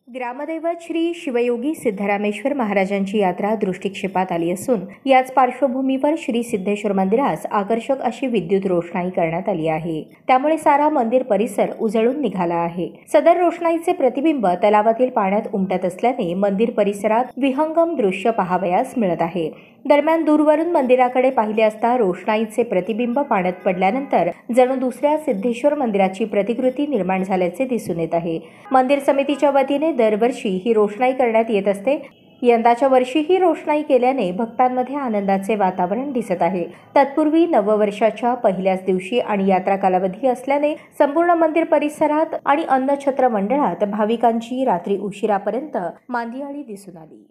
ग्रामदैवत श्री शिवयोगी सिद्धरामेश्वर महाराजांची यात्रा दृष्टिक्षेपात आली असून याच पार्श्वभूमीवर श्री सिद्धेश्वर मंदिरास आकर्षक अशी विद्युत रोषणाई करण्यात आली आहे। त्यामुळे सारा मंदिर परिसर उजळून निघाला आहे। सदर रोषणाईचे प्रतिबिंब तलावातील पाण्यात उमटत असल्याने मंदिर परिसरात विहंगम दृश्य पाहावयास मिळत आहे। दरम्यान दूरवरून मंदिराकडे पाहिले असता रोषणाईचे प्रतिबिंब पाण्यात पडल्यानंतर जणू दुसऱ्या सिद्धेश्वर मंदिराची प्रतिकृती निर्माण झाल्याचे दिसून येत आहे। मंदिर समितीच्या वतीने दरवर्षी ही रोषणाई करण्यात येत असते। यंदाच्या वर्षी ही रोषणाई केल्याने भक्तांमध्ये आनंदाचे वातावरण दिसत आहे। तत्पूर्वी नववर्षाच्या पहिल्याच दिवशी आणि यात्रा कालावधी असल्याने संपूर्ण मंदिर परिसरात आणि अन्नछत्र मंडळात भाविकांची रात्री उशिरापर्यंत मांदियाळी दिसून आली।